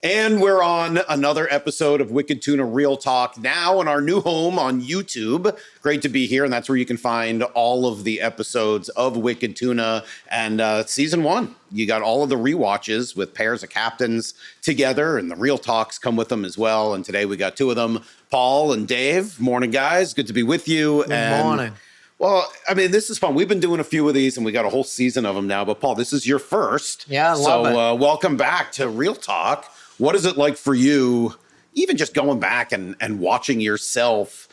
And we're on another episode of Wicked Tuna Real Talk, now in our new home on YouTube. Great to be here, and that's where you can find all of the episodes of Wicked Tuna. And season 1, you got all of the rewatches with pairs of captains together, and the Real Talks come with them as well. And today we got 2 of them, Paul and Dave. Morning, guys. Good to be with you. Good morning. Well, I mean, this is fun. We've been doing a few of these, and we got a whole season of them now. But, Paul, this is your first. Yeah, I love it. So welcome back to Real Talk. What is it like for you, even just going back and watching yourself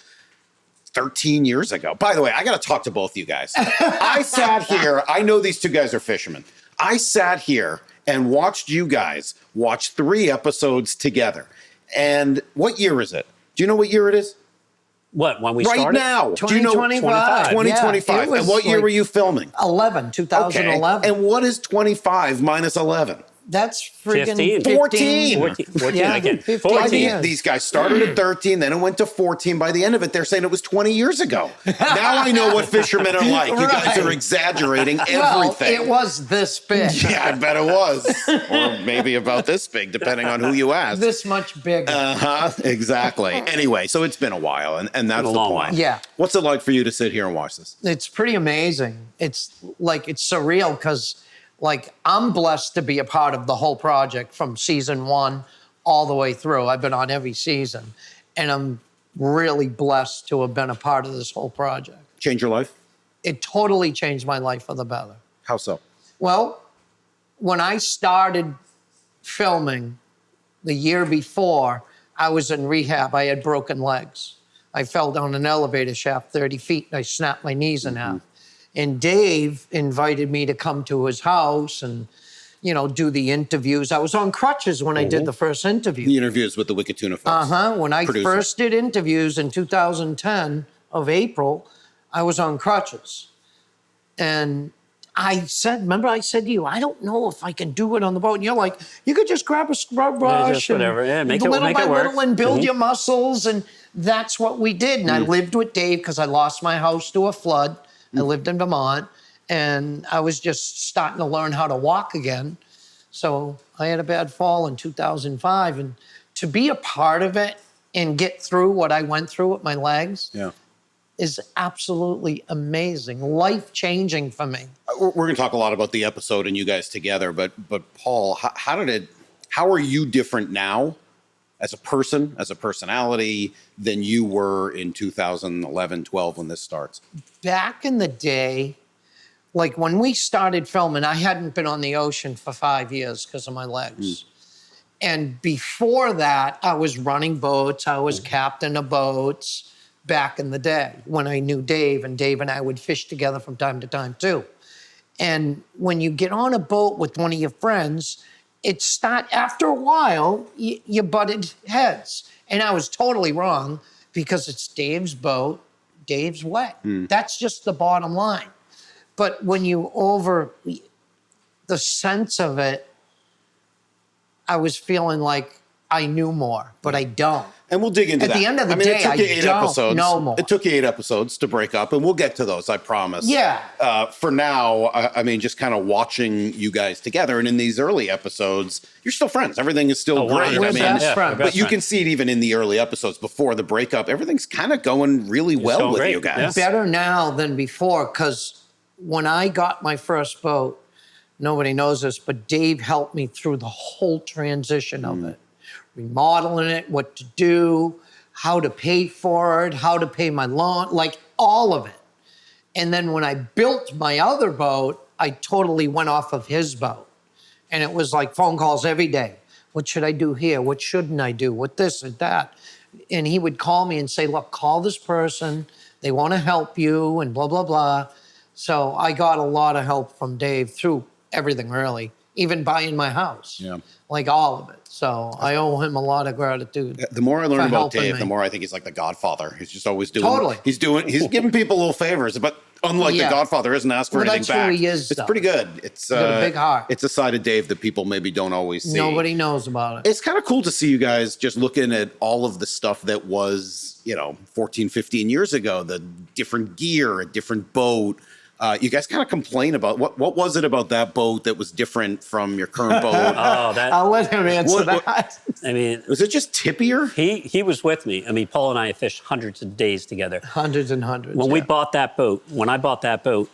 13 years ago? By the way, I got to talk to both of you guys. I sat here. I know these 2 guys are fishermen. I sat here and watched you guys watch 3 episodes together. And what year is it? Do you know what year it is? What, when we right started? Now. 2025. 2025. Yeah, and what year were you filming? 2011. Okay. And what is 25 minus 11? That's freaking 14. 14 Yeah, again. 15 14. years. These guys started at 13, then it went to 14. By the end of it, they're saying it was 20 years ago. Now I know what fishermen are like. You guys are exaggerating everything. Well, it was this big. Yeah, I bet it was. Or maybe about this big, depending on who you ask. This much bigger. Exactly. Anyway, so it's been a while, and that's the long point. while. Yeah. What's it like for you to sit here and watch this? It's pretty amazing. It's surreal because I'm blessed to be a part of the whole project from season 1 all the way through. I've been on every season, and I'm really blessed to have been a part of this whole project. Change your life? It totally changed my life for the better. How so? Well, when I started filming the year before, I was in rehab. I had broken legs. I fell down an elevator shaft 30 feet, and I snapped my knees in half. And Dave invited me to come to his house and, do the interviews. I was on crutches when I did the first interview. The interviews with the Wicked Tuna folks. When I first did interviews in 2010 of April, I was on crutches. And I said to you, I don't know if I can do it on the boat. And you're like, you could just grab a scrub brush and whatever. Yeah, make it little by work. little and build your muscles. And that's what we did. And I lived with Dave because I lost my house to a flood. I lived in Vermont, and I was just starting to learn how to walk again. So I had a bad fall in 2005, and to be a part of it and get through what I went through with my legs is absolutely amazing, life-changing for me. We're going to talk a lot about the episode and you guys together, but Paul, how are you different now as a person, as a personality, than you were in 2011, 12 when this starts? Back in the day, when we started filming, I hadn't been on the ocean for 5 years because of my legs. And before that, I was running boats. I was captain of boats back in the day when I knew Dave, and Dave and I would fish together from time to time too. And when you get on a boat with one of your friends, after a while, you butted heads. And I was totally wrong because it's Dave's boat, Dave's wet. That's just the bottom line. But when the sense of it, I was feeling like I knew more, but I don't. And we'll dig into that. At the end of the day, I don't know more. It took you 8 episodes to break up, and we'll get to those, I promise. Yeah. For now, just kind of watching you guys together, and in these early episodes, you're still friends. Everything is still great. We're best friends. But you can see it even in the early episodes before the breakup. Everything's kind of going really well with you guys. Yeah. Better now than before, because when I got my first boat, nobody knows this, but Dave helped me through the whole transition of it. Remodeling it, what to do, how to pay for it, how to pay my loan, all of it. And then when I built my other boat, I totally went off of his boat. And it was phone calls every day. What should I do here? What shouldn't I do? What this and that? And he would call me and say, look, call this person. They want to help you and blah, blah, blah. So I got a lot of help from Dave through everything, really, even buying my house. Yeah. All of it. So I owe him a lot of gratitude. The more I learn about Dave, the more I think he's like the Godfather. He's just always doing. Totally. He's giving people little favors, but unlike the Godfather, isn't asked for anything that's back. Who he is, it's pretty good. It's got a big heart. It's a side of Dave that people maybe don't always see. Nobody knows about it. It's kind of cool to see you guys just looking at all of the stuff that was, 14, 15 years ago, the different gear, a different boat, You guys kind of complain about what was it about that boat that was different from your current boat? Oh, I'll let him answer that. I mean, Was it just tippier? he was with me. I mean, Paul and I have fished hundreds of days together. Hundreds and hundreds. When I bought that boat,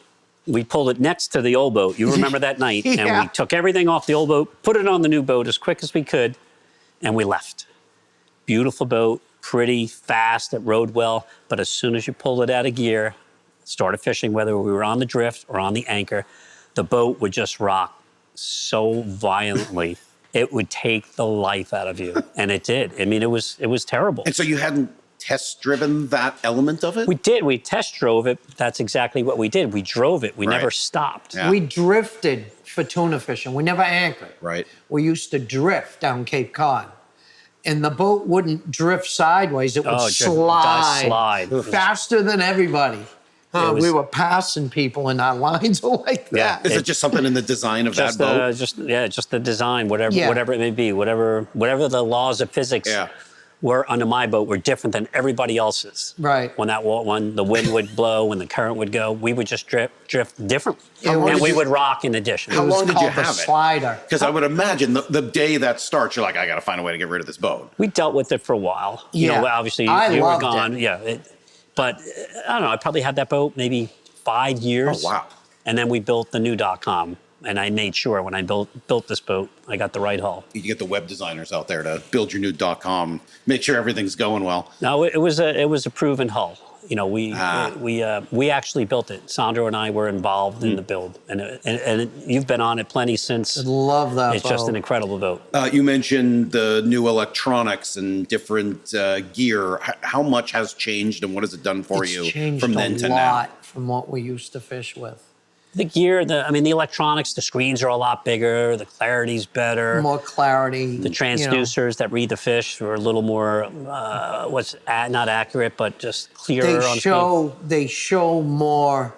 we pulled it next to the old boat. You remember that night? Yeah. And we took everything off the old boat, put it on the new boat as quick as we could, and we left. Beautiful boat, pretty fast, it rode well. But as soon as you pulled it out of gear, started fishing, whether we were on the drift or on the anchor, the boat would just rock so violently. It would take the life out of you. And it did. I mean, it was terrible. And so you hadn't test driven that element of it? We did. We test drove it. That's exactly what we did. We drove it. We Right. never stopped. Yeah. We drifted for tuna fishing. We never anchored. Right. We used to drift down Cape Cod. And the boat wouldn't drift sideways. It would slide faster than everybody. We were passing people and our lines were like that. Is it just something in the design of that boat? Just the design, whatever it may be, whatever the laws of physics were under my boat were different than everybody else's. Right. When the wind would blow, when the current would go, we would just drift differently, long and did we you- would rock in addition. How long did you called the have it? slider. Because I would imagine the day that starts, you're like, I got to find a way to get rid of this boat. We dealt with it for a while. Yeah. You know, obviously I you were loved gone. it. Yeah. But I don't know. I probably had that boat maybe 5 years. Oh, wow. And then we built the new.com. And I made sure when I built this boat, I got the right hull. You get the web designers out there to build your new .com, make sure everything's going well. No, it was a proven hull. You know, we actually built it. Sandro and I were involved in the build, and you've been on it plenty since. Love that It's just boat. an incredible boat. You mentioned the new electronics and different gear. How much has changed and what has it done for It's you changed from a then to now? lot from what we used to fish with. The gear, the electronics, the screens are a lot bigger. The clarity's better. More clarity. The transducers that read the fish are a little more, not accurate, but just clearer on screen. They show more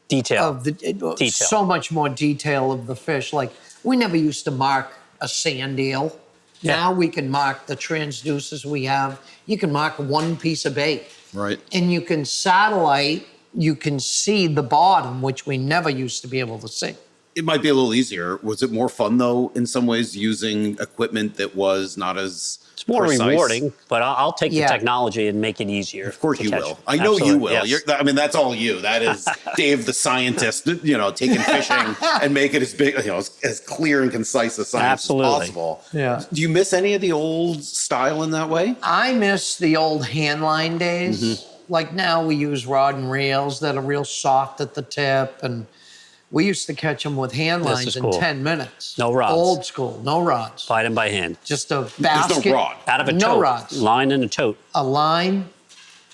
Detail. of the so much more detail of the fish. Like we never used to mark a sand eel. Yeah. Now we can mark the transducers we have. You can mark one piece of bait. Right. And you can satellite, you can see the bottom, which we never used to be able to see. It might be a little easier. Was it more fun, though, in some ways, using equipment that was not as It's more precise? rewarding, but I'll take the Yeah. technology and make it easier. Of course to you catch. will. I know you Absolutely, will. yes. That's all you. That is Dave the scientist, taking fishing and make it as big, as clear and concise a science Absolutely. as possible. Yeah. Do you miss any of the old style in that way? I miss the old handline days. Mm-hmm. Like now we use rod and reels that are real soft at the tip. And we used to catch them with hand This lines is in cool. 10 minutes. No rods. Old school, no rods. Fight them by hand. Just a basket. There's no rod. Out of a no tote. rods. Line and a tote. A line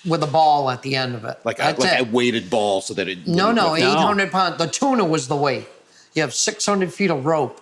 with a ball at the end of it. Like That's a it. weighted ball so that it. No, wouldn't go- 800 pounds. The tuna was the weight. You have 600 feet of rope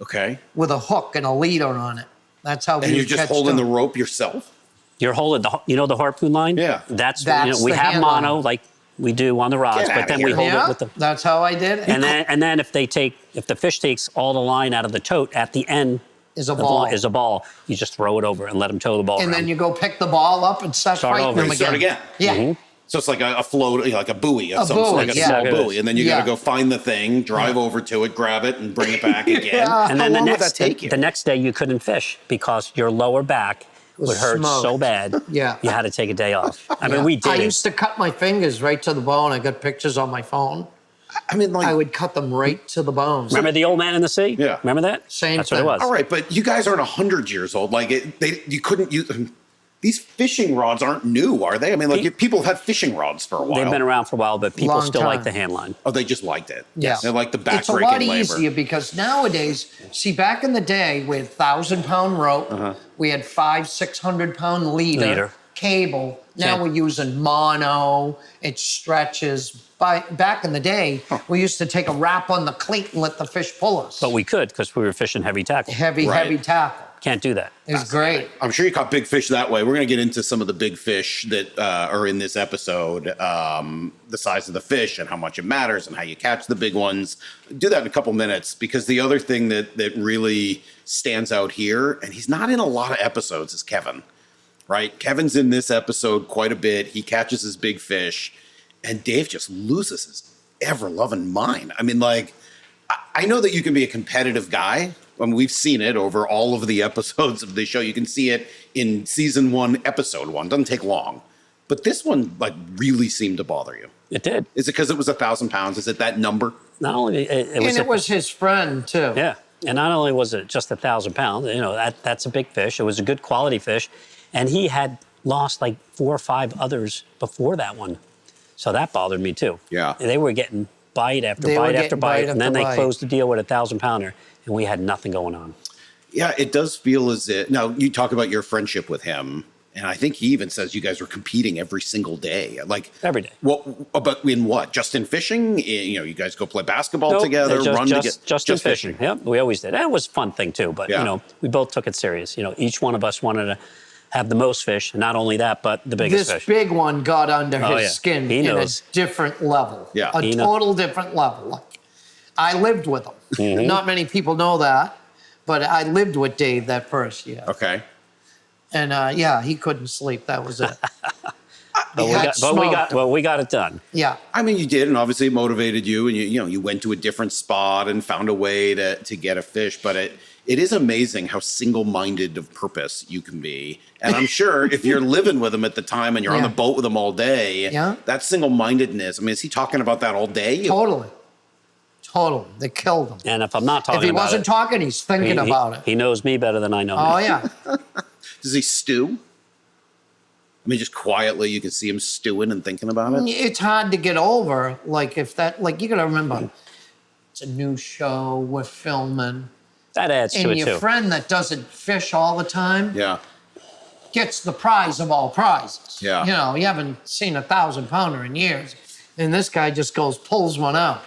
Okay. with a hook and a leader on it. That's how we And you're would just catch holding the tuna. rope yourself? You're holding the harpoon line? Yeah. That's That's we the have hand mono line. like we do on the rods, Get but outta then we here. hold Yeah, it with the that's how I did it. and then if the fish takes all the line out of the tote at the end Is a of the ball. line is a ball, you just throw it over and let them tow the ball And around. then you go pick the ball up and start Start fighting over. them You start again. Yeah. So it's like a float, like a buoy of A some sort, buoy, like a yeah. small Exactly. buoy. And then you got Yeah. to go find the thing, drive over to it, grab it, and bring it back again. Yeah. And then How long the would next that take you? the next day you couldn't fish because your lower back would hurt smoked. so bad. Yeah. You had to take a day off. I mean, Yeah. we did I it. used to cut my fingers right to the bone. I got pictures on my phone. I mean, like, I would cut them right to the bone. Remember the old man in the sea? Yeah. Remember that? Same That's what it thing. was. all right, but you guys aren't 100 years old. Like, you couldn't use these fishing rods aren't new, are they? I mean, like, people have had fishing rods for a while. They've been around for a while, but people Long still like time. the hand line. Oh, they just liked it. Yes. They like the It's a lot back-breaking labor. easier because nowadays, see, back in the day, we had 1,000-pound rope. We had 600-pound leader. Cable. Now Okay. we're using mono. It stretches. Back in the day, we used to take a wrap on the cleat and let the fish pull us. But we could because we were fishing heavy tackle. Heavy Right. tackle. Can't do that. It was great. I'm sure you caught big fish that way. We're going to get into some of the big fish that are in this episode, the size of the fish and how much it matters and how you catch the big ones. Do that in a couple minutes because the other thing that really stands out here, and he's not in a lot of episodes, is Kevin, right? Kevin's in this episode quite a bit. He catches his big fish, and Dave just loses his ever loving mine. I mean, like, I know that you can be a competitive guy. I mean, we've seen it over all of the episodes of the show. You can see it in season 1, episode 1. Doesn't take long. But this one, like, really seemed to bother you. It did. Is it because it was 1,000 pounds? Is it that number? Not only it was his friend too. Yeah, and not only was it just 1,000 pounds, you know, that's a big fish. It was a good quality fish, and he had lost like 4 or 5 others before that one, so that bothered me too. Yeah, they were getting bite after They were bite getting after bite, and then after they bite. closed the deal with a 1,000-pounder, and we had nothing going on. Yeah, it does feel as if, now you talk about your friendship with him, and I think he even says you guys were competing every single day. Like every day. Well, but in what? Just in fishing? You know, you guys go play basketball together, just in fishing. Yep, we always did. That was a fun thing too, but you know, we both took it serious. You know, each one of us wanted to have the most fish, and not only that, but the biggest fish. This big one got under his skin He in knows. a different level. Yeah. A total different level. Like, I lived with him. Mm-hmm. Not many people know that, but I lived with Dave that first year. Okay. And yeah, he couldn't sleep. That was it. But we got it done. Yeah. I mean, you did, and obviously it motivated you, and you went to a different spot and found a way to get a fish. But it is amazing how single-minded of purpose you can be. And I'm sure if you're living with him at the time and you're on the boat with him all day, that single-mindedness. I mean, is he talking about that all day? Totally. They killed him. And if I'm not talking If he about wasn't talking, he's thinking about it. He knows me better than I know Oh, him. yeah. Does he stew? I mean, just quietly, you can see him stewing and thinking about it. It's hard to get over. Like, if that, like, you got to remember, it's a new show, we're filming. That adds to And it, your too. friend that doesn't fish all the time gets the prize of all prizes. Yeah. You know, you haven't seen 1,000-pounder in years. And this guy just pulls one out.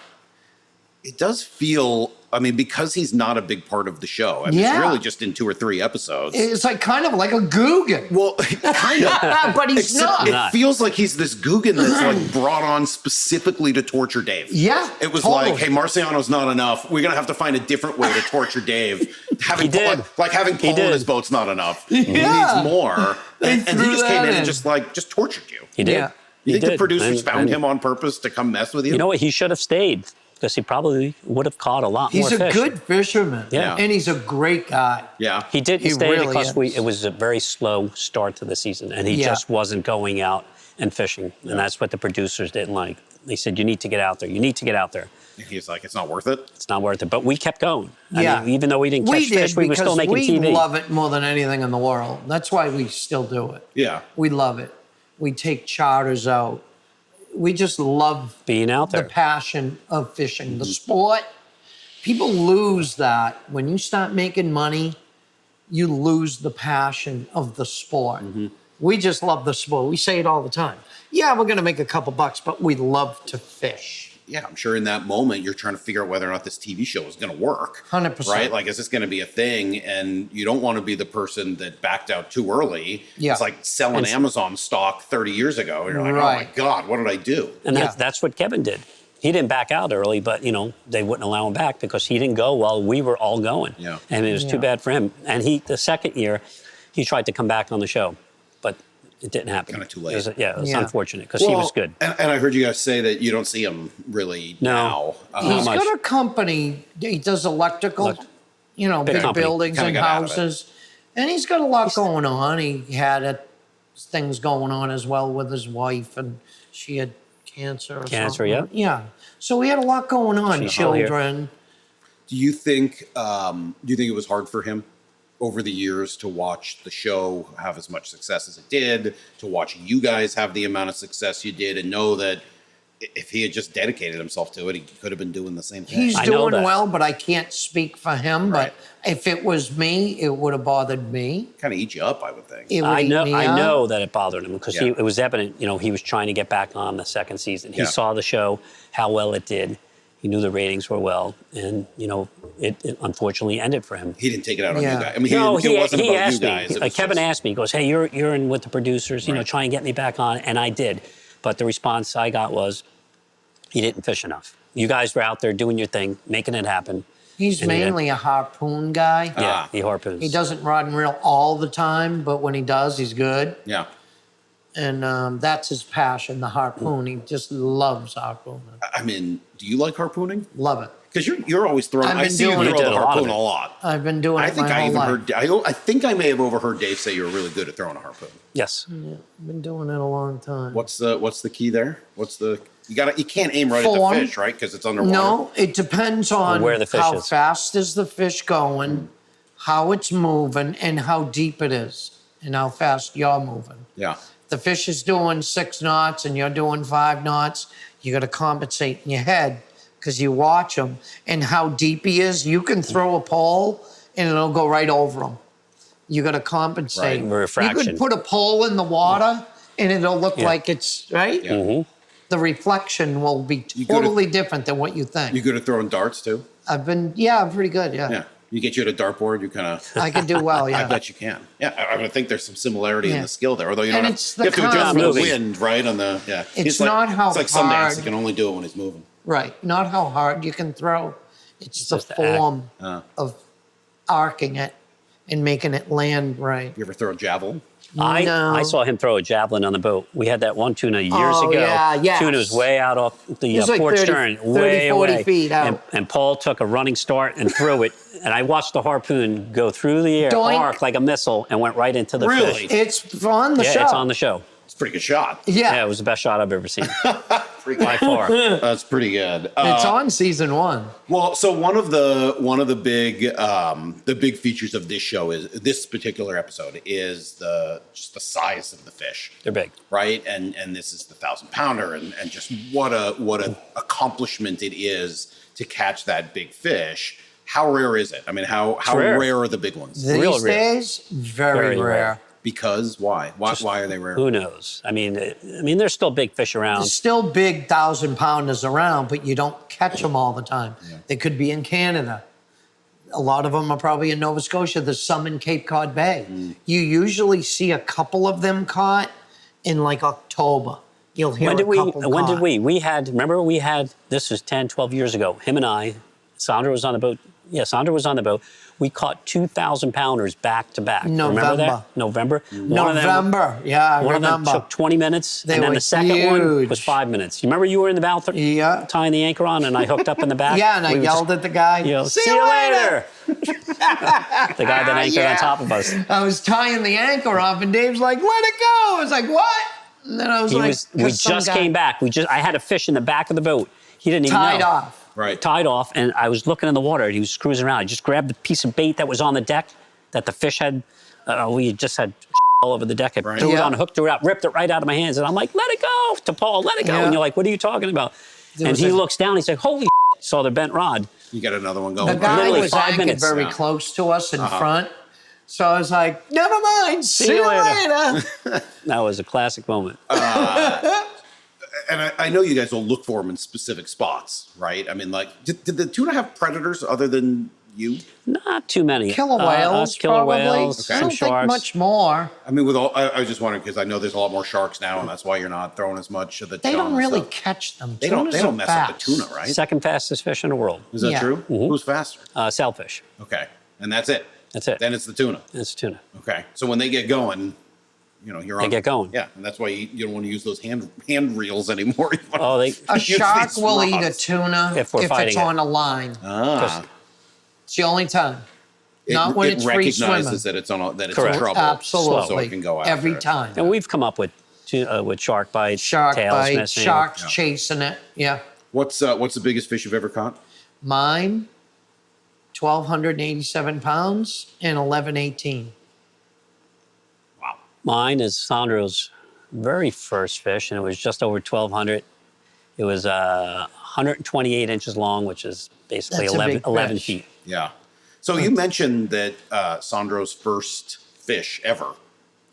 It does feel, I mean, because he's not a big part of the show. I mean, it's really just in 2 or 3 episodes. It's like kind of like a Guggen. Well, kind of. But he's Except not. it feels like he's this Guggen that's like brought on specifically to torture Dave. Yeah, It was totally. like, hey, Marciano's not enough. We're going to have to find a different way to torture Dave. Having did. Like having Paul in did. his boat's not enough. He Yeah. needs more. And he threw just came that in and in. just tortured you. He did. Yeah. You think He the did. producers And- found him on purpose to come mess with you? You know what? He should have stayed, because he probably would have caught a lot more He's fish. a good fisherman. Yeah. And he's a great guy. Yeah. He did He stay really because is. it was a very slow start to the season, and he just wasn't going out and fishing. And that's what the producers didn't like. They said, you need to get out there. You need to get out there. And he's like, it's not worth it. It's not worth it. But we kept going. I Yeah. mean, even though we didn't catch fish, we were still making we TV. love it more than anything in the world. That's why we still do it. Yeah. We love it. We take charters out. We just love Being out the there. passion of fishing. The sport, people lose that. When you start making money, you lose the passion of the sport. We just love the sport. We say it all the time. Yeah, we're going to make a couple bucks, but we love to fish. Yeah, I'm sure in that moment you're trying to figure out whether or not this TV show is going to work. 100%. Right? Like, is this going to be a thing? And you don't want to be the person that backed out too early. Yeah. It's like selling Amazon stock 30 years ago. And you're like, oh my Right. God, what did I do? And Yeah. that's what Kevin did. He didn't back out early, but, you know, they wouldn't allow him back because he didn't go while we were all going. Yeah. And it was too bad for him. And the second year, he tried to come back on the show, but it didn't happen. Kinda too late. It was Yeah. unfortunate because he was good. And I heard you guys say that you don't see him really now. He's much. got a company. He does electrical, big company. buildings Kinda and got out of it. houses. And he's got a lot going on. He had things going on as well with his wife, and she had cancer. Cancer, something. Yeah. So he had a lot going on. She's all here. Children. Do you think it was hard for him over the years to watch the show have as much success as it did, to watch you guys have the amount of success you did, and know that if he had just dedicated himself to it, he could have been doing the same thing? He's I know doing that. well, but I can't speak for him. Right. But if it was me, it would have bothered me. Kind of eat you up, I would think. It would I eat know, me I up. know that it bothered him because Yeah. it was evident, he was trying to get back on the second season. He Yeah. saw the show, how well it did. He knew the ratings were well, and it unfortunately ended for him. He didn't take it out on Yeah. you guys. I mean, No, it wasn't about you asked guys. me. It was Kevin just- asked me. He goes, "Hey, you're in with the producers. Right. Try and get me back on." And I did, but the response I got was, "He didn't fish enough. You guys were out there doing your thing, making it happen." He's And he mainly a harpoon guy. Yeah, he harpoons. He doesn't rod and reel all the time, but when he does, he's good. Yeah. And that's his passion, the harpoon. He just loves harpooning. I mean, do you like harpooning? Love it. Because you're always throwing. I've I been see you doing throw it. the You did a lot of harpoon it. a lot. I've been doing I it think my I whole even life. heard. I think I may have overheard Dave say you were really good at throwing a harpoon. Yes. I've been doing it a long time. What's the key there? You can't aim right Form. at the fish, right? Because it's underwater. No, it depends on where the fish how is. fast is the fish going, how it's moving, and how deep it is, and how fast you're moving. Yeah. The fish is doing 6 knots and you're doing 5 knots, you got to compensate in your head because you watch him. And how deep he is, you can throw a pole and it'll go right over him. You got to compensate. Right, refraction. You could put a pole in the water and it'll look Yeah. like it's, right? Yeah. The reflection will be totally different than what you think. You good at throwing darts too? I'm pretty good, yeah. Yeah. You get you at a dartboard, you kind of. I can do well, yeah. I bet you can. Yeah, I think there's some similarity in Yeah. the skill there. Although you And don't it's have, you have the to adjust for the moving. wind, right? On the It's He's like, not how it's like Sundance. hard- He can only do it when he's moving. Right, not how hard you can throw. It's the just the act. form of arcing it and making it land right. You ever throw a javelin? No. I saw him throw a javelin on the boat. We had that one tuna years Oh, ago. yeah, yes. Tuna was way out off the was like port 30 stern, 30, way 40 away. feet out. And Paul took a running start and threw it. And I watched the harpoon go through the air, Doink. arc like a missile, and went right into the Really? fish. It's on the Yeah, show. it's on the show. It's a pretty good shot. Yeah, Yeah, it was the best shot I've ever seen Pretty by good. far. That's pretty good. it's on season 1. Well, so one of the big features of this show is this particular episode is just the size of the fish. They're big. Right, and this is the 1,000-pounder, and just what a accomplishment it is to catch that big fish. How rare is it? I mean, how rare. rare are the big ones? These Real rare. days, very Very rare. rare. Because why? Why are they rare? Who knows? I mean, there's still big fish around. There's still big 1,000-pounders around, but you don't catch them all the time. They could be in Canada. A lot of them are probably in Nova Scotia. There's some in Cape Cod Bay. You usually see a couple of them caught in like October. You'll hear When did a couple when did caught. we had, this was 10, 12 years ago, him and I, Sandro was on the boat. Yeah, Sandro was on the boat. We caught 2,000-pounders back to back. Remember November. that? November. November, yeah, I One of them remember. took 20 minutes, They and then were the second one huge. was 5 minutes. You remember you were in the bow Yeah. tying the anchor on, and I hooked up in the back? Yeah, and I We would yelled just at the guy, yell, see you later. The guy that anchored Yeah. on top of us. I was tying the anchor off, and Dave's like, let it go. I was like, what? And then I was like, We 'cause some just guy came back. I had a fish in the back of the boat. He didn't even tied know. off. Right. Tied off, and I was looking in the water, and he was cruising around. I just grabbed the piece of bait that was on the deck that the fish had. We just had all over the deck. I Right. threw it Yeah. on, hooked it out, ripped it right out of my hands, and I'm like, let it go to Paul, let it go. Yeah. And you're like, what are you talking about? And was he a- looks down, he's like, holy saw the bent rod. You got another one The going. guy Literally was 5 anchored minutes. very Yeah. close to us in front. So I was like, never mind. See you later. That was a classic moment. And I know you guys will look for them in specific spots, right? I mean, like, did the tuna have predators other than you? Not too many. Killer us, whales, killer probably. whales, I some don't think sharks. much more. I mean, I was just wondering because I know there's a lot more sharks now, and that's why you're not throwing as much of the. They chum don't and really stuff. catch them. They don't Tunas are mess up the fast. tuna, right? Second fastest fish in the world. Is that Yeah. true? Who's faster? Sailfish. Okay, and that's it. That's it. Then it's the tuna. It's tuna. Okay, so when they get going, you're on. get going. Yeah, and that's why you don't want to use those hand reels anymore. You wanna Oh, they. A use shark these will eat a rods. tuna If we're it's fighting it. on a line. Ah, It's the only time. Not when it's free recognizes swimming. that it's that it's Correct. in trouble. Absolutely. So it can go after Every it. time. And we've come up with shark bites, Shark tails bite, missing. sharks chasing it. Yeah. What's the biggest fish you've ever caught? Mine, 1,287 pounds and 1118. Wow. Mine is Sandro's very first fish, and it was just over 1,200. It was 128 inches long, which is basically That's a 11, big 11 fish. feet. Yeah. So you mentioned that Sandro's first fish ever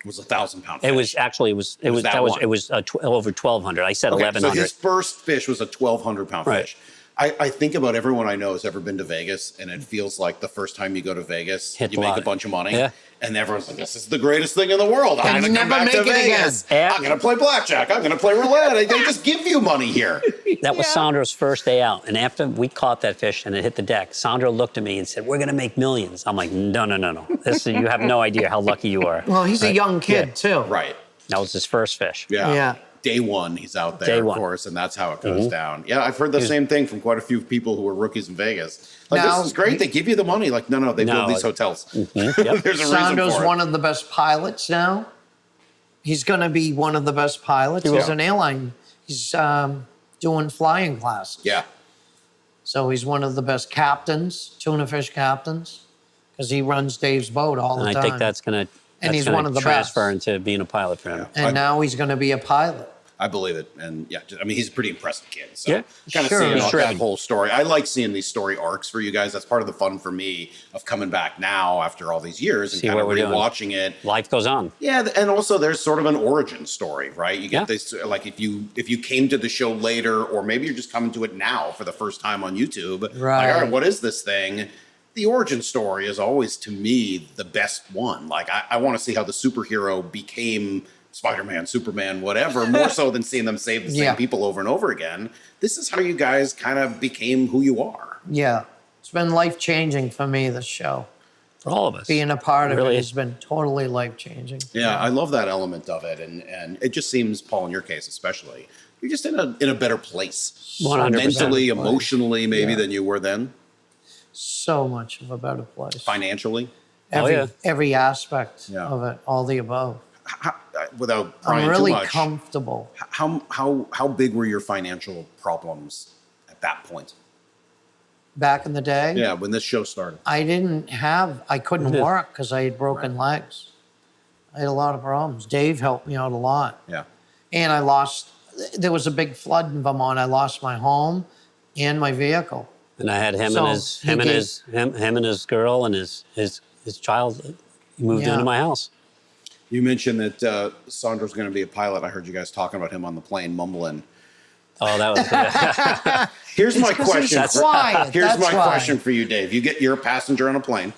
was 1,000-pound fish. It was actually over 1,200. I said Okay, 1,100. so his first fish was a 1,200-pound Right. fish. I think about everyone I know has ever been to Vegas, and it feels like the first time you go to Vegas, Hit you the make a lottery. bunch of money, Yeah. and everyone's like, "This is the greatest thing in the world. I'm And going to come never back to make it again." Vegas. Yeah. I'm going to play blackjack. I'm going to play roulette. They just give you money here." That was Sandro's first day out. And after we caught that fish and it hit the deck, Sandro looked at me and said, "We're going to make millions." I'm like, no. You have no idea how lucky you are. Well, he's a young kid, too. Right. That was his first fish. Yeah. Yeah. Day one, he's out there, Day of one. course, and that's how it goes down. Yeah, I've heard the same thing from quite a few people who were rookies in Vegas. Like, Now- this is great. They give you the money. Like, no, they build these hotels. Yep. There's a reason Sandro's for it. one of the best pilots now. He's going to be one of the best pilots. He He's will. an airline. He's doing flying classes. Yeah. So he's one of the best captains, tuna fish captains, because he runs Dave's boat all the And time. I think that's going to And he's one of the transfer best. into being a pilot for him. Yeah. And now he's going to be a pilot. I believe it. And yeah, I mean, he's a pretty impressive kid. So Yeah. kind of Sure. seeing He's that shredded. whole story. I like seeing these story arcs for you guys. That's part of the fun for me of coming back now after all these years and See kind of what we're doing. rewatching it. Life goes on. Yeah, and also there's sort of an origin story, right? You get Yeah. this, like if you came to the show later, or maybe you're just coming to it now for the first time on YouTube. Like, Right. all right, what is this thing? The origin story is always, to me, the best one. Like I want to see how the superhero became Spider-Man, Superman, whatever, more so than seeing them save the same Yeah. people over and over again. This is how you guys kind of became who you are. Yeah. It's been life-changing for me, this show. For all of us. Being a part of Really it has been totally life-changing. Yeah, I love that element of it, and it just seems, Paul, in your case especially, you're just in a better place, 100%. mentally, Place. emotionally, maybe Yeah. than you were then, So much of a better place. financially. Every aspect Yeah. of it, all the above. Without prying I'm really too much, comfortable. how big were your financial problems at that point? Back in the day, Yeah, when this show started. I couldn't Yeah. work because I had broken legs. I had a lot of problems. Dave helped me out a lot. Yeah, And there was a big flood in Vermont. I lost my home and my vehicle. And I had him So and his girl and his child moved Yeah. into my house. you mentioned that Sandro's going to be a pilot. I heard you guys talking about him on the plane, mumbling. Oh, that was Here's my 'Cause he's question. quiet, Here's that's my why. question for you, Dave. You're a passenger on a plane.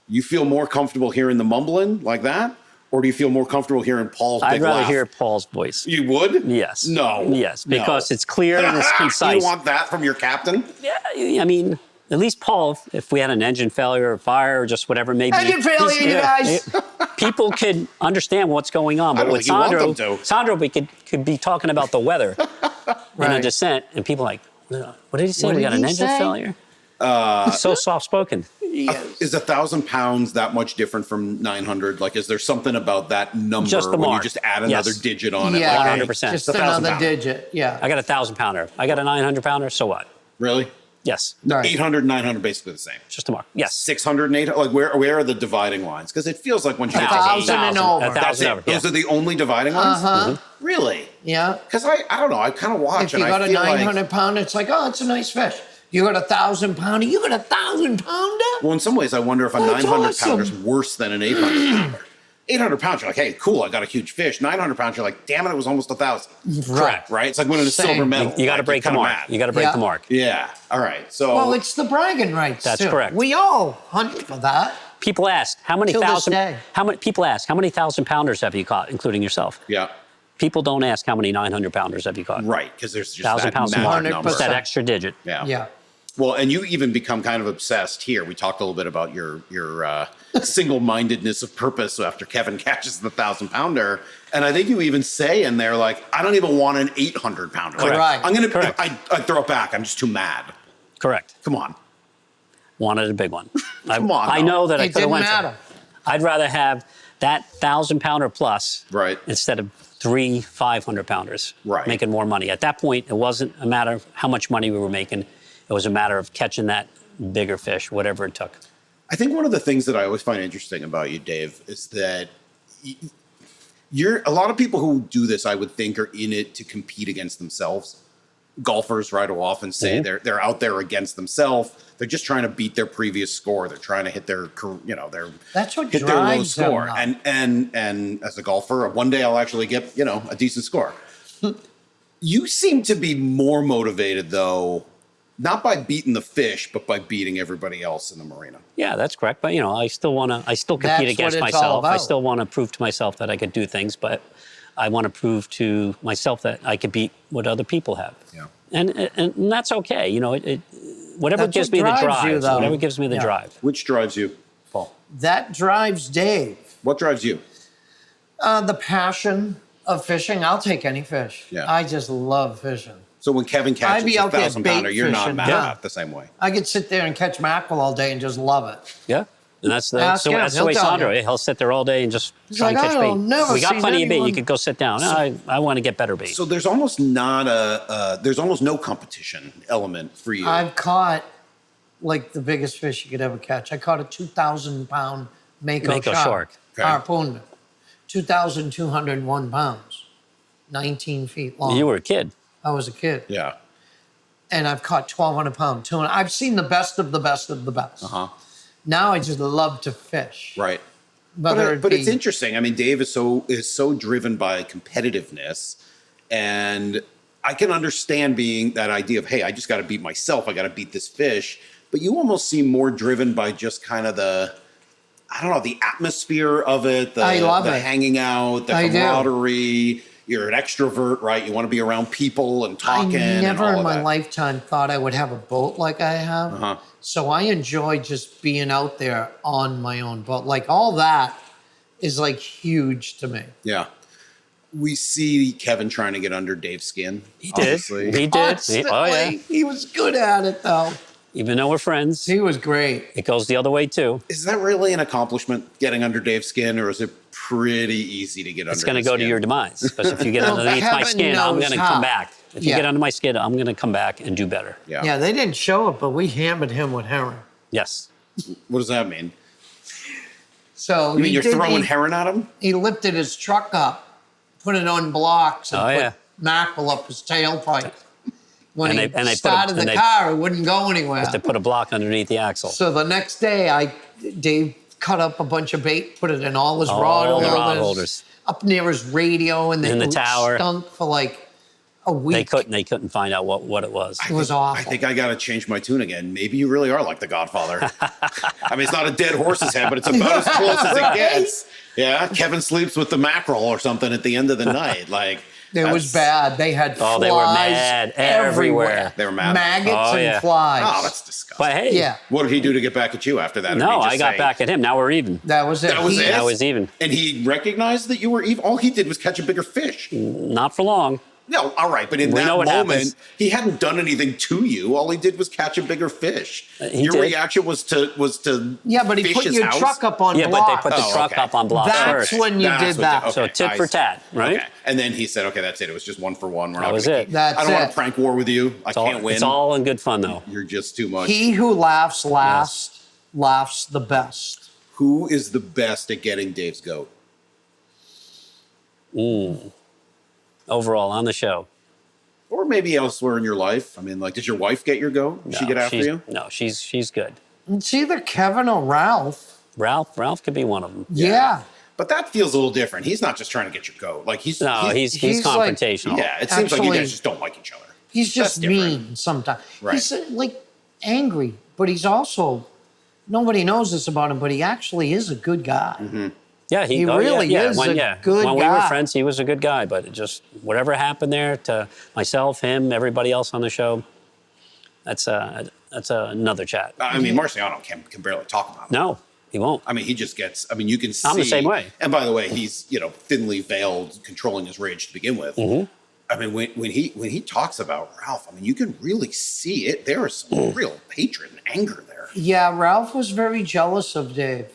You feel more comfortable hearing the mumbling like that, or do you feel more comfortable hearing Paul's big I'd rather laugh? hear Paul's voice. You would? Yes. No. Yes, No. because it's clear and it's concise. You want that from your captain? Yeah, I mean, at least Paul, if we had an engine failure or fire or just whatever, maybe. Engine failure, you guys! People could understand what's going on. I But don't with think you want Sandro, them to. Sandro, we could be talking about the weather in a Right. descent, and people like, what did he say? What We did got an he engine say? failure? So soft-spoken. Is 1,000 pounds that much different from 900? Like, is there something about that number Just the when you mark. just add another Yes. digit on it? Yeah, Like, 100%. Just 1,000 another pounds. digit. Yeah. I got a 1,000-pounder. I got a 900-pounder, so what? Really? Yes, Right. 800, 900, basically the same. just a mark. Yes. 600 and 800? Like, where are the dividing lines? Because it feels like once you get to 1,000 8, and over. that's 1,000 it. over. Those Yeah. are the only dividing lines? Uh-huh. Really? Yeah. Because I don't know. I kind of watch If and you got I a feel 900 like, pounder, it's like, oh, it's a nice fish. You got a 1,000 pounder, you got a 1,000 pounder? well, in some ways, I wonder if a That's 900 pounder is awesome. worse than an 800 pounder. 800 pounds, you're like, hey, cool, I got a huge fish. 900 pounds, you're like, damn it, it was almost 1,000. Correct. Right? It's like winning a Same. silver medal. You got to Like, break the you're kinda mark. mad. You got to break Yeah. the mark. Yeah. All right. So Well, it's the bragging rights. That's too. correct. We all hunt for that. People ask how many Till this thousand. day. How many people ask how many 1,000-pounders have you caught, including yourself? yeah, People don't ask how many 900-pounders have you caught. right. Because there's just 1,000 that pounds magic more. number. Just that extra digit. Yeah. Yeah. Well, and you even become kind of obsessed here. We talked a little bit about your single-mindedness of purpose after Kevin catches the 1,000-pounder, and I think you even say in there like, I don't even want an 800-pounder. Like, Right. I'm gonna, Correct. I throw it back. I'm just too mad. Correct. Come on. Wanted a big one. Come on, I though. know that I It could have didn't went. matter. I'd rather have that 1,000-pounder plus, Right. instead of 3 500-pounders, Right. making more money. At that point, it wasn't a matter of how much money we were making. It was a matter of catching that bigger fish, whatever it took. I think one of the things that I always find interesting about you, Dave, is that you're a lot of people who do this, I would think, are in it to compete against themselves. Golfers, right, will often say they're out there against themselves. They're just trying to beat their previous score. They're trying to hit their, their That's what hit their low drives them, score. though. And as a golfer, one day I'll actually get a decent score. You seem to be more motivated though, not by beating the fish, but by beating everybody else in the marina. Yeah, that's correct. But I still compete That's what against it's all myself. I about. still want to prove to myself that I could do things, but I want to prove to myself that I could beat what other people have. Yeah. And that's okay. Whatever That's gives what me the drives you, drive. though. Whatever gives me the Yeah. drive. Which drives you, Paul? That drives Dave. What drives you? The passion of fishing, I'll take any fish. Yeah. I just love fishing. So when Kevin I'd catches be a out there 1,000-pounder, bait you're not fishing, mad yeah. at the same way. I could sit there and catch mackerel all day and just love it. Yeah. And that's the, Ask him, that's the he'll way tell Sandro, you. he'll sit there all day and just He's try and like, catch I bait. don't never We got seen plenty of bait. You anyone- could go sit down. I want to get better bait. So there's almost not there's almost no competition element for you. I've caught like the biggest fish you could ever catch. I caught a 2,000-pound Mako shark. Okay. Harpooned it. 2,201 pounds. 19 feet long. You were a kid. I was a kid. Yeah. And I've caught 1,200-pound tuna. I've seen the best of the best of the best. Uh-huh. Now I just love to fish. Right. Whether But it it's be- interesting. I mean, Dave is so driven by competitiveness, and I can understand being that idea of, hey, I just got to beat myself. I got to beat this fish. But you almost seem more driven by just kind of the atmosphere of it. I love the it. hanging out, the I do. camaraderie. You're an extrovert, right? You want to be around people and talking. I and never all in of my that. lifetime thought I would have a boat like I have. Uh-huh. So I enjoy just being out there on my own boat. Like all that is like huge to me. Yeah. We see Kevin trying to get under Dave's skin. He did. obviously. He did. Constantly. Oh, yeah. He was good at it though. Even though we're friends, He was great. it goes the other way too. Is that really an accomplishment, getting under Dave's skin, or is it pretty easy to get under It's going to his go to skin? your demise. Because if you get Well, underneath my heaven skin, I'm knows going to how. come back. If you Yeah. get under my skin, I'm going to come back and do better. Yeah. Yeah, they didn't show it, but we hammered him with heroin. Yes. What does that mean? So You mean you're throwing he, heroin at him? he lifted his truck up, put it on blocks, and Oh, put yeah. mackerel up his tailpipe. When And he they put a- started and the they- car, it wouldn't go anywhere. To put a block underneath the axle. So the next day, Dave cut up a bunch of bait, put it in all his All rod the holders, rod holders. up near his radio, and In the it tower. stunk for like a week. They couldn't find out what it was. It was I awful. think I got to change my tune again. Maybe you really are like the Godfather. I mean, it's not a dead horse's head, but it's about as close as it gets. Yeah, Kevin sleeps with the mackerel or something at the end of the night. Like It was bad. They had flies they were mad everywhere. They were mad. Maggots Oh, and yeah. flies. Oh, that's disgusting. But hey, Yeah, What did he do to get back at you after that? Or did no, he just I got say- back at him. Now we're even. that was it. That was He- it? That was even. And he recognized that you were evil. All he did was catch a bigger fish. Not for long. No, all right, but in We that know what moment, happens. he hadn't done anything to you. All he did was catch a bigger fish. He Your did. reaction was to Yeah, but he fish put his your house? truck up on Yeah, blocks. but they put the Oh, truck okay. up on blocks That's first. when you That's did what that. they- So tit I for see. tat, right? Okay. And then he said, okay, that's it. It was just 1-for-1. We're not was gonna it. keep- That's I don't want it. to prank war with you. I can't win. It's all in good fun though. You're just too much. He who laughs last laughs the best. Who is the best at getting Dave's goat? Overall on the show. Or maybe elsewhere in your life. I mean, like, does your wife get your goat? Does she No, get after she's- you? No, she's good. It's either Kevin or Ralph. Ralph could be one of them. Yeah. But that feels a little different. He's not just trying to get your goat. Like, he's No, he's he's like- confrontational. yeah, it seems like you Actually- guys just don't like each other. He's just That's different. mean sometimes. Right. He's like angry, but he's also, nobody knows this about him, but he actually is a good guy. Mm-hmm. Yeah, He really is when, a good when we were guy. friends, he was a good guy. But it just whatever happened there to myself, him, everybody else on the show, that's another chat. I mean, Marciano can barely talk about it. No, he won't. I mean, he just gets, I mean, you can see. I'm the same way. And by the way, he's, thinly veiled, controlling his rage to begin with. Mm-hmm. I mean, when he talks about Ralph, I mean, you can really see it. There is some real hatred and anger there. Yeah, Ralph was very jealous of Dave.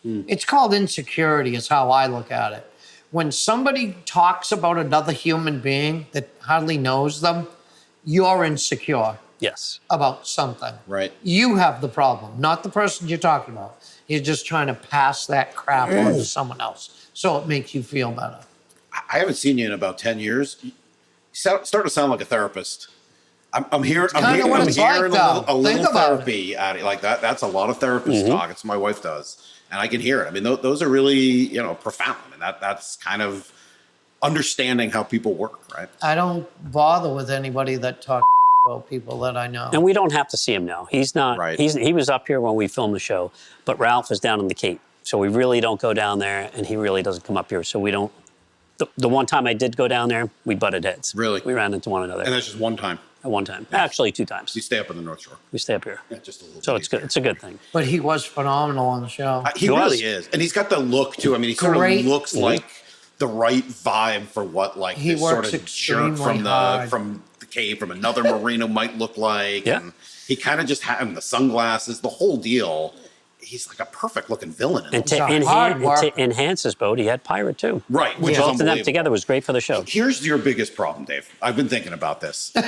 It's called insecurity, is how I look at it. When somebody talks about another human being that hardly knows them, you're insecure Yes. about something. Right. You have the problem, not the person you're talking about. You're just trying to pass that crap on to someone else. So it makes you feel better. I haven't seen you in about 10 years. You start to sound like a therapist. I'm hearing, kinda what it's like, hearing though. a little Think about therapy out of it. Like that. That's a lot of therapist Mm-hmm. talk. It's what my wife does. And I can hear it. I mean, those are really, profound. And that's kind of understanding how people work, right? I don't bother with anybody that talks about people that I know. And we don't have to see him now. He's not. Right. He was up here when we filmed the show, but Ralph is down in the Cape, so we really don't go down there, and he really doesn't come up here. So we don't. The one time I did go down there, we butted heads. Really? We ran into one another. And that's just one time. at one time. Actually, 2 times. You stay up in the North Shore. We stay up here. Yeah, just a little So bit it's good. It's a good thing. But he was phenomenal on the show. He really is. And he's got the look, too. I mean, he sort Great. of looks like the right vibe for what, like, He this sort works of jerk extremely hard. from the cave, from another marino might look like. Yeah. And he kind of just had the sunglasses, the whole deal. He's like a perfect looking villain. In And it. to, He's a hard worker. enhance his boat, he had Pirate too. Right, which is Both of them unbelievable. together was great for the show. Here's your biggest problem, Dave. I've been thinking about this. Go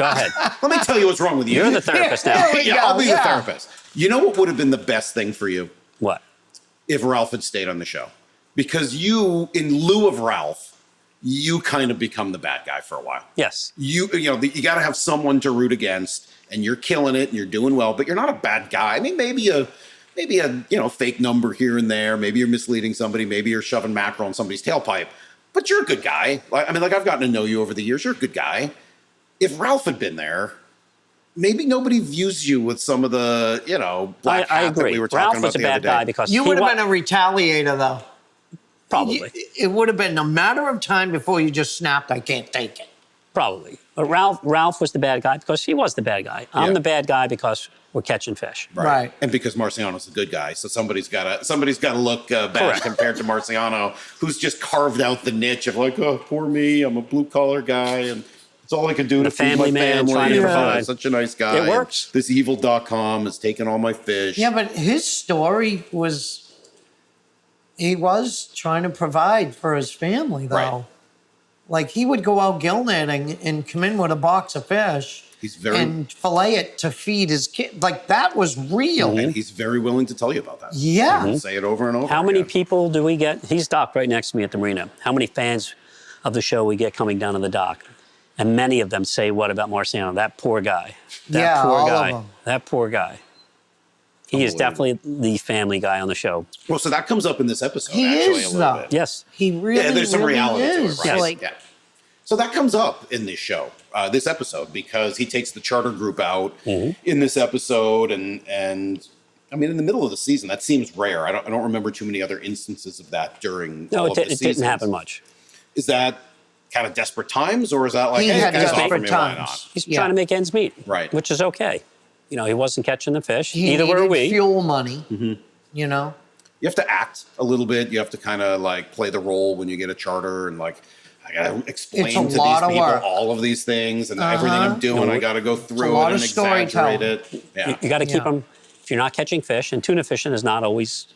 ahead. Let me tell you what's wrong with you. You're the therapist now. There we Yeah, go, I'll be the yeah. therapist. You know what would have been the best thing for you? What? If Ralph had stayed on the show. Because you, in lieu of Ralph, you kind of become the bad guy for a while. Yes. You got to have someone to root against, and you're killing it, and you're doing well, but you're not a bad guy. I mean, maybe a fake number here and there. Maybe you're misleading somebody. Maybe you're shoving mackerel in somebody's tailpipe. But you're a good guy. I've gotten to know you over the years. You're a good guy. If Ralph had been there, maybe nobody views you with some of the, black I hat that agree. we were talking Ralph about was a the other bad day. guy because You he would have wa- been a retaliator, though. probably. It would have been a matter of time before you just snapped, I can't take it. Probably. But Ralph was the bad guy because he was the bad guy. I'm Yeah. the bad guy because we're catching fish. Right. And because Marciano's a good guy, so somebody's got to look bad Correct. compared to Marciano, who's just carved out the niche of like, oh, poor me, I'm a blue collar guy, and it's all I can do to The feed my family man family. trying to and provide. I'm such a nice guy. It works. And this evil.com has taken all my fish. Yeah, but his story was he was trying to provide for his family, though. Right. Like he would go out gill netting and come in with a box of fish He's very and fillet it to feed his kid. Like that was real. and he's very willing to tell you about that. Yeah. He'll say it over and over. How many again. people do we get? He's docked right next to me at the marina. How many fans of the show we get coming down to the dock? And many of them say, what about Marciano? That poor guy. That Yeah, poor all of guy. them. That poor guy. He is definitely the family guy on the show. Well, so that comes up in this episode. He actually, is, a little though. bit. Yes. He really, Yeah, there's some really reality is. to it, right? Like, Yeah. So that comes up in this show, this episode, because he takes the charter group out in this episode, and I mean, in the middle of the season, that seems rare. I don't remember too many other instances of that during No, all of the it didn't seasons. happen much. Is that kind of desperate times, or is that like, He hey, had guys, offer desperate me, why times. not? He's Yeah. trying to make ends meet. Right. Which is okay. He wasn't catching the fish. he Neither were needed we. fuel money, you know? You have to act a little bit. You have to kind of like play the role when you get a charter, and like I gotta explain It's a to these lot of people work. all of these things, and everything I'm doing, I got to go through lot it of and exaggerate storytelling. it. Yeah, You got to keep Yeah. them. If you're not catching fish, and tuna fishing is not always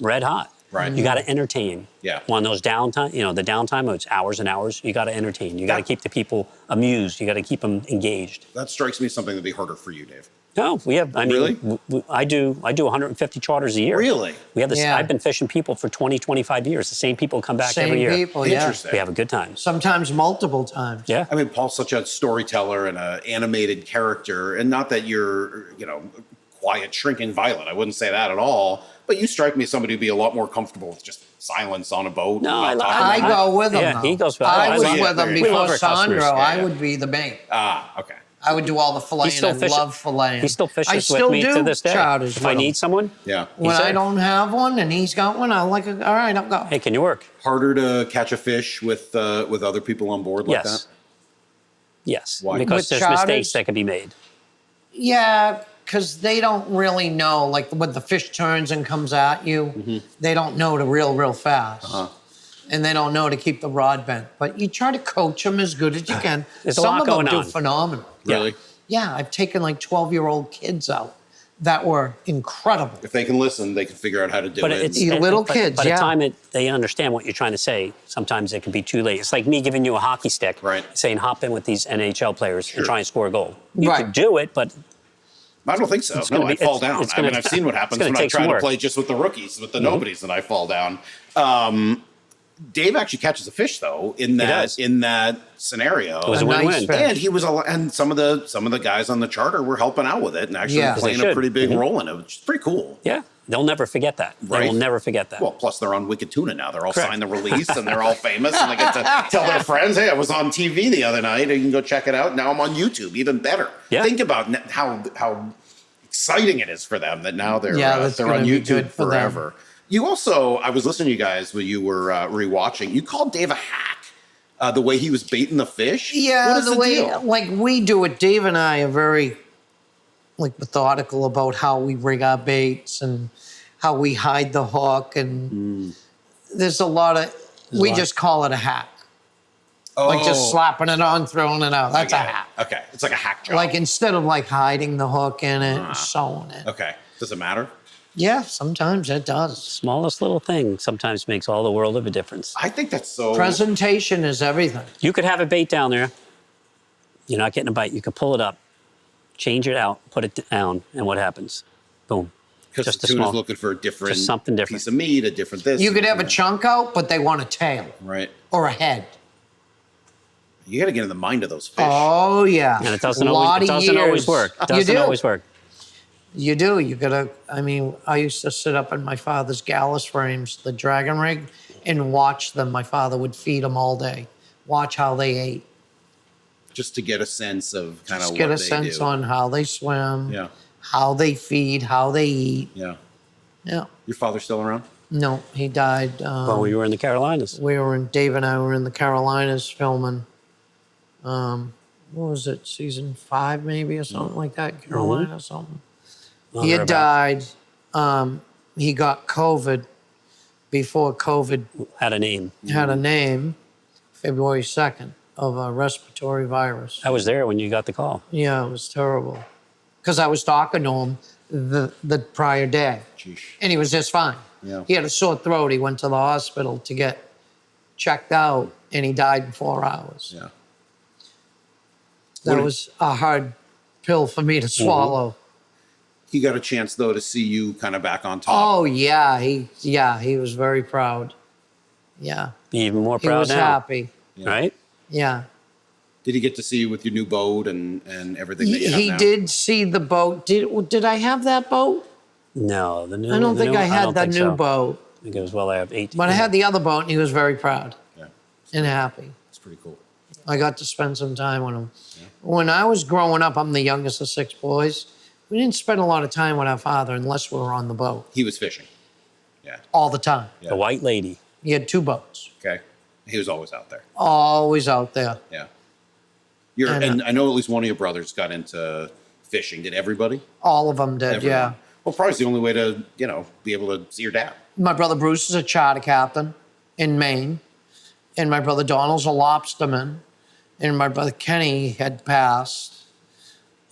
red hot. Right. You got to entertain. Yeah. On those downtime, the downtime, it's hours and hours. You got to entertain. You got to Yeah. keep the people amused. You got to keep them engaged. that strikes me as something that'd be harder for you, Dave. No, we have. I mean, Really? I do 150 charters a year. Really? We have this. Yeah. I've been fishing people for 20, 25 years. The same people come back Same every year. people, yeah. Interesting. We have a good time. Sometimes multiple times. Yeah. I mean, Paul's such a storyteller and an animated character, and not that you're, quiet, shrinking violet. I wouldn't say that at all. But you strike me as somebody who'd be a lot more comfortable with just silence on a boat. No, and not I- talking I about it. go with him. Yeah, though. he goes with- I I was love- with him we before love our customers. Sandro. Yeah, I yeah. would be the bait. Okay. I would do all the He filleting. still I fishes. love filleting. He still fishes I with still me do to this day. charters If I with him. need someone, Yeah. When He's I there. don't have one and he's got one, I'm like, all right, I'll go. hey, can you work? Harder to catch a fish with other people on board like Yes. that? Yes. Why? Because With there's charters? mistakes that can be made. Yeah, because they don't really know, like when the fish turns and comes at you, they don't know to reel real fast. And they don't know to keep the rod bent. But you try to coach them as good as you can. There's a Some lot of them going do on. phenomenal. Really? Yeah, I've taken like 12-year-old kids out that were incredible. If they can listen, they can figure out how to do But it. it's You little kids, By the yeah. time they understand what you're trying to say, sometimes it can be too late. It's like me giving you a hockey stick, Right. saying hop in with these NHL players Sure. and try and score a goal. You Right. could do it, but I don't think so. It's No, gonna I be- fall it's- down. it's I gonna- mean, I've seen what happens gonna when I take some try to work. play just with the rookies, with the nobodies, and I fall down. Dave actually catches a fish though in does. that scenario. it was a A nice win-win. fish. And he was, and some of the guys on the charter were helping out with it and actually Yeah. playing They a should. pretty big role in it, which is pretty cool. Yeah, they'll never forget that. They Right. will never forget that. Well, plus they're on Wicked Tuna now. They're all Correct. signed the release and they're all famous and they get to tell their friends, hey, I was on TV the other night and you can go check it out. Now I'm on YouTube, even better. Yeah. Think about how exciting it is for them that now they're, that's they're gonna on be YouTube good for them. forever. You also, I was listening to you guys when you were rewatching, you called Dave a hack The way he was baiting the fish? Yeah, What is the way deal? like we do it. Dave and I are very like methodical about how we rig our baits and how we hide the hook, and there's a lot of we just call it a hack. Like just slapping it on, throwing it out. That's a hack. Okay, it's like a hack job. Like instead of like hiding the hook in it and sewing it. Okay, does it matter? Yeah, sometimes it does. Smallest little thing sometimes makes all the world of a difference. I think that's so... Presentation is everything. You could have a bait down there. You're not getting a bite. You could pull it up, change it out, put it down, and what happens? Boom. Because the tuna's looking for a different just something different. piece of meat, a different this. You could have a chunk out, but they want a tail Right. or a head. You got to get in the mind of those fish. Oh yeah, And it doesn't always work. It doesn't always work. You do. You gotta. I mean, I used to sit up in my father's gallus frames, the dragon rig, and watch them. My father would feed them all day. Watch how they ate. Just to get a sense of kind of Just what get a they sense do. on how they swim. Yeah. How they feed, how they eat. Yeah. Yeah. Your father's still around? No, he died. Well, we were in the Carolinas. Dave and I were in the Carolinas filming. What was it, season 5 maybe or something like that? Carolina or something. He had died. He got COVID before COVID Had a name. had a name, February 2nd, of a respiratory virus. I was there when you got the call. Yeah, it was terrible. Because I was talking to him the prior day. Jeez. And he was just fine. Yeah. He had a sore throat. He went to the hospital to get checked out, and he died in 4 hours. Yeah. That was a hard pill for me to swallow. He got a chance, though, to see you kind of back on top. Oh yeah, he was very proud. Yeah, Even more he proud was now. happy. Right? Yeah, Did he get to see you with your new boat and everything that you have he now? did see the boat. Did I have that boat? No, the new. I don't the think new- I had don't that think new so. boat, I think it was I have 18. but I had the other boat, and he was very proud Yeah. and happy. It's pretty cool. I got to spend some time with him. When I was growing up, I'm the youngest of 6 boys. We didn't spend a lot of time with our father unless we were on the boat He was fishing. Yeah. all the time. Yeah. The white lady. He had 2 boats, Okay. He was always out there. always out there. Yeah. And, And I know at least one of your brothers got into fishing. Did everybody? All of them did, Everyone? yeah. Well, probably it's the only way to, be able to see your dad. My brother Bruce is a charter captain in Maine, and my brother Donald's a lobsterman, and my brother Kenny had passed,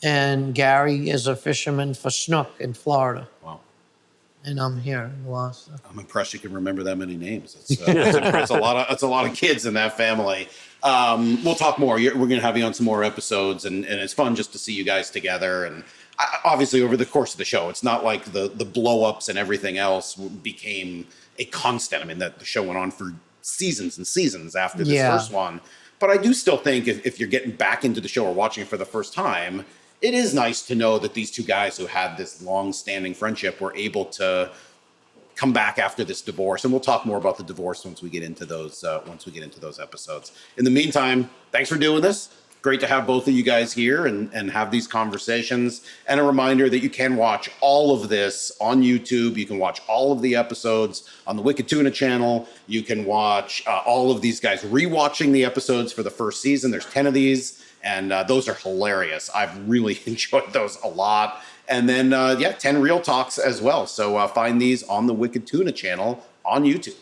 and Gary is a fisherman for snook in Florida, Wow. and I'm here in Gloucester. I'm impressed you can remember that many names. It's a lot of kids in that family. We'll talk more. We're going to have you on some more episodes, and it's fun just to see you guys together. And obviously, over the course of the show, it's not like the blow-ups and everything else became a constant. I mean, the show went on for seasons and seasons after this first one. But I do still think if you're getting back into the show or watching it for the first time, it is nice to know that these 2 guys who had this long-standing friendship were able to come back after this divorce. And we'll talk more about the divorce once we get into those episodes. In the meantime, thanks for doing this. Great to have both of you guys here and have these conversations. And a reminder that you can watch all of this on YouTube. You can watch all of the episodes on the Wicked Tuna channel. You can watch all of these guys rewatching the episodes for the first season. There's 10 of these, and those are hilarious. I've really enjoyed those a lot. And then, 10 real talks as well. So find these on the Wicked Tuna channel on YouTube.